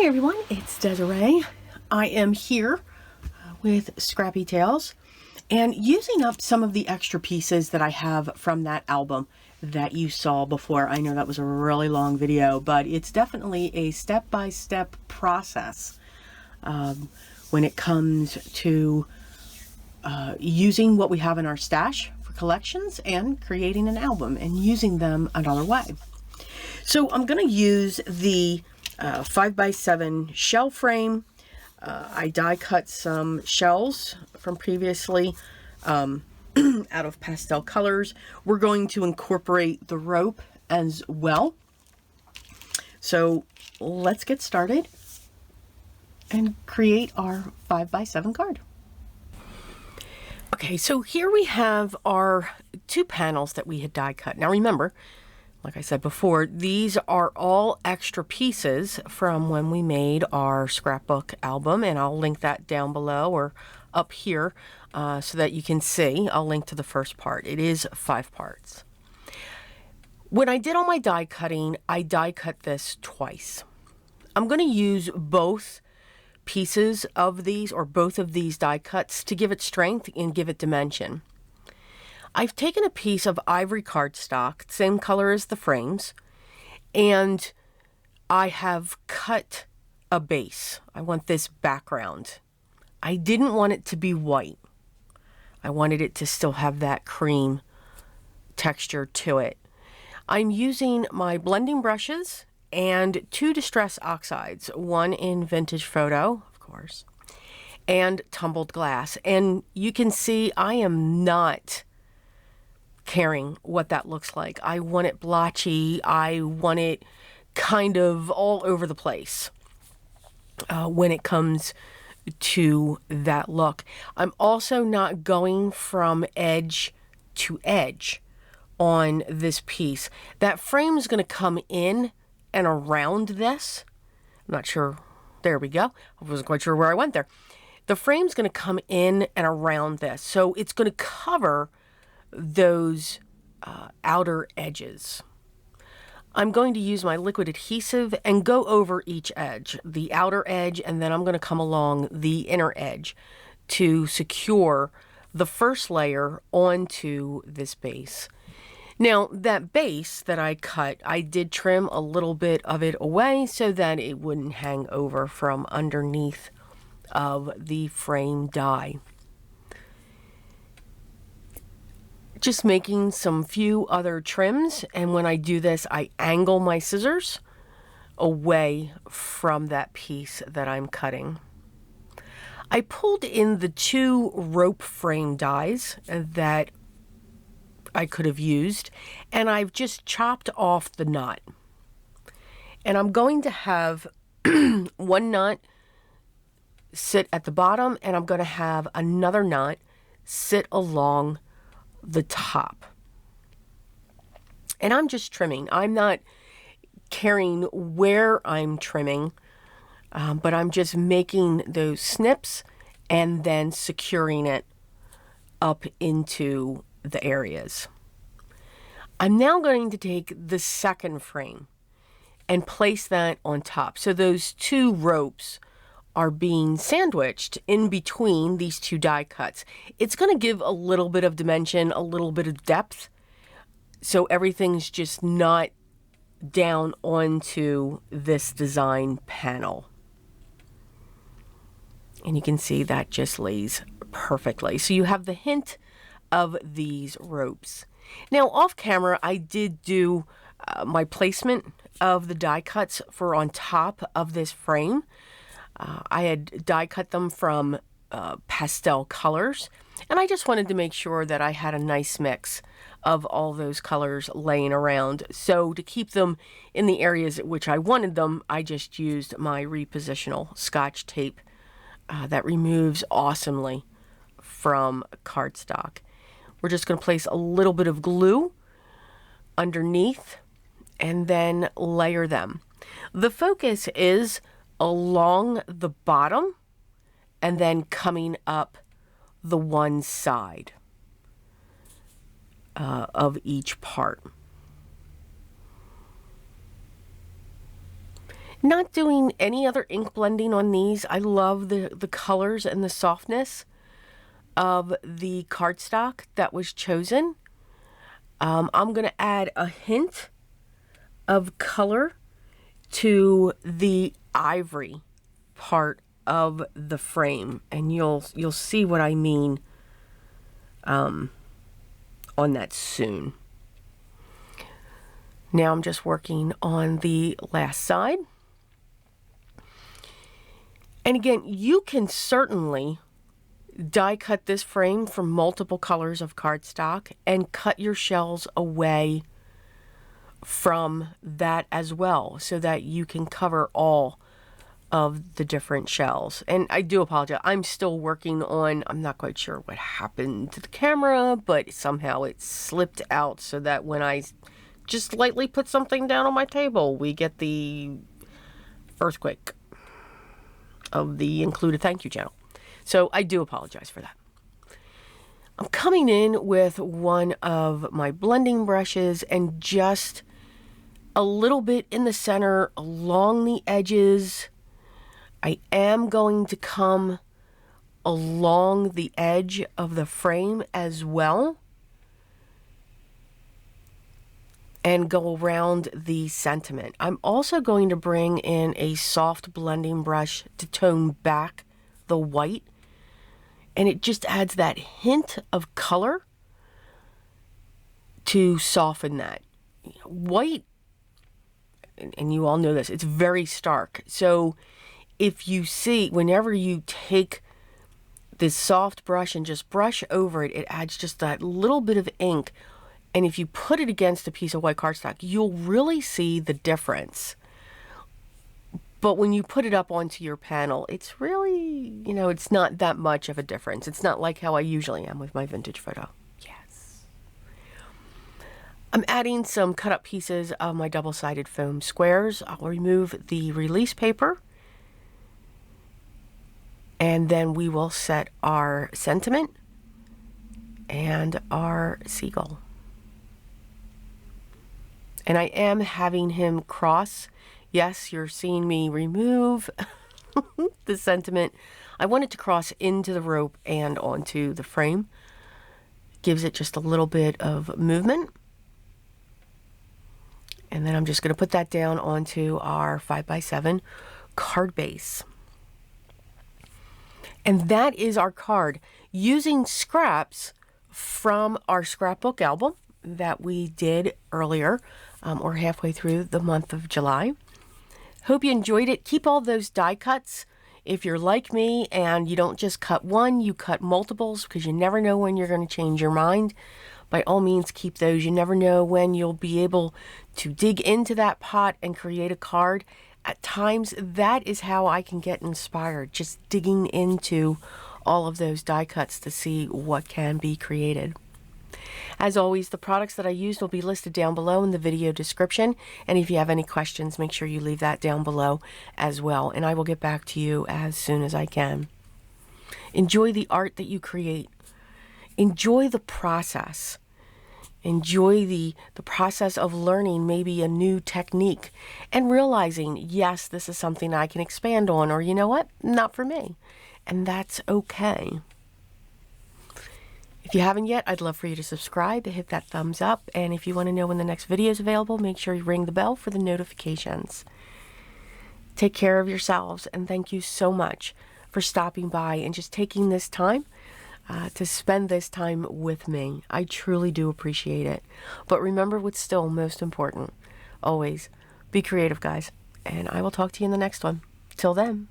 Hi everyone, it's Desiree. I am here with Scrappy Tails and using up some of the extra pieces that I have from that album that you saw before. I know that was a really long video, but it's definitely a step-by-step process when it comes to using what we have in our stash for collections and creating an album and using them another way. So I'm going to use the 5x7 shell frame. I die cut some shells from previously out of pastel colors. We're going to incorporate the rope as well. So let's get started and create our 5x7 card. Okay, so here we have our two panels that we had die cut. Now remember, like I said before, these are all extra pieces from when we made our scrapbook album, and I'll link that down below or up here so that you can see. I'll link to the first part. It is 5 parts. When I did all my die cutting, I die cut this twice. I'm going to use both pieces of these, or both of these die cuts, to give it strength and give it dimension. I've taken a piece of ivory cardstock, same color as the frames, and I have cut a base. I want this background. I didn't want it to be white. I wanted it to still have that cream texture to it. I'm using my blending brushes and 2 distress oxides, one in vintage photo, of course, and tumbled glass. And you can see I am not caring what that looks like. I want it blotchy. I want it kind of all over the place when it comes to that look. I'm also not going from edge to edge on this piece. That frame is going to come in and around this. I'm not sure. There we go. I wasn't quite sure where I went there. The frame's going to come in and around this. So it's going to cover those outer edges. I'm going to use my liquid adhesive and go over each edge, the outer edge, and then I'm going to come along the inner edge to secure the first layer onto this base. Now, that base that I cut, I did trim a little bit of it away so that it wouldn't hang over from underneath of the frame die. Just making some few other trims, and when I do this, I angle my scissors away from that piece that I'm cutting. I pulled in the 2 rope frame dies that I could have used, and I've just chopped off the knot. And I'm going to have one knot sit at the bottom, and I'm going to have another knot sit along the top. And I'm just trimming. I'm not caring where I'm trimming, but I'm just making those snips and then securing it up into the areas. I'm now going to take the second frame and place that on top. So those 2 ropes are being sandwiched in between these 2 die cuts. It's going to give a little bit of dimension, a little bit of depth, so everything's just not down onto this design panel. And you can see that just lays perfectly. So you have the hint of these ropes. Now off camera, I did do my placement of the die cuts for on top of this frame. I had die cut them from pastel colors, and I just wanted to make sure that I had a nice mix of all those colors laying around. So to keep them in the areas at which I wanted them, I just used my repositional Scotch tape that removes awesomely from cardstock. We're just going to place a little bit of glue underneath and then layer them. The focus is along the bottom and then coming up the one side of each part. Not doing any other ink blending on these. I love the colors and the softness of the cardstock that was chosen. I'm going to add a hint of color to the ivory part of the frame, and you'll see what I mean on that soon. Now I'm just working on the last side. And again, you can certainly die cut this frame from multiple colors of cardstock and cut your shells away from that as well, so that you can cover all of the different shells. And I do apologize, I'm still working on, I'm not quite sure what happened to the camera, but somehow it slipped out so that when I just lightly put something down on my table, we get the earthquake of the included thank you channel. So I do apologize for that. I'm coming in with one of my blending brushes and just a little bit in the center along the edges. I am going to come along the edge of the frame as well and go around the sentiment. I'm also going to bring in a soft blending brush to tone back the white, and it just adds that hint of color to soften that. White, and you all know this, it's very stark. So if you see, whenever you take this soft brush and just brush over it, it adds just that little bit of ink. And if you put it against a piece of white cardstock, you'll really see the difference. But when you put it up onto your panel, it's really, you know, it's not that much of a difference. It's not like how I usually am with my vintage photo. Yes. I'm adding some cut up pieces of my double-sided foam squares. I'll remove the release paper, and then we will set our sentiment and our seagull. And I am having him cross. Yes, you're seeing me remove the sentiment. I want it to cross into the rope and onto the frame. Gives it just a little bit of movement. And then I'm just going to put that down onto our 5x7 card base. And that is our card, using scraps from our scrapbook album that we did earlier, or halfway through the month of July. Hope you enjoyed it. Keep all those die cuts. If you're like me and you don't just cut one, you cut multiples, because you never know when you're going to change your mind. By all means, keep those. You never know when you'll be able to dig into that pot and create a card. At times, that is how I can get inspired, just digging into all of those die cuts to see what can be created. As always, the products that I used will be listed down below in the video description. And if you have any questions, make sure you leave that down below as well. And I will get back to you as soon as I can. Enjoy the art that you create. Enjoy the process. Enjoy the process of learning maybe a new technique and realizing, yes, this is something I can expand on, or you know what, not for me. And that's okay. If you haven't yet, I'd love for you to subscribe, hit that thumbs up, and if you want to know when the next video is available, make sure you ring the bell for the notifications. Take care of yourselves, and thank you so much for stopping by and just taking this time to spend this time with me. I truly do appreciate it. But remember what's still most important. Always be creative, guys, and I will talk to you in the next one. Till then.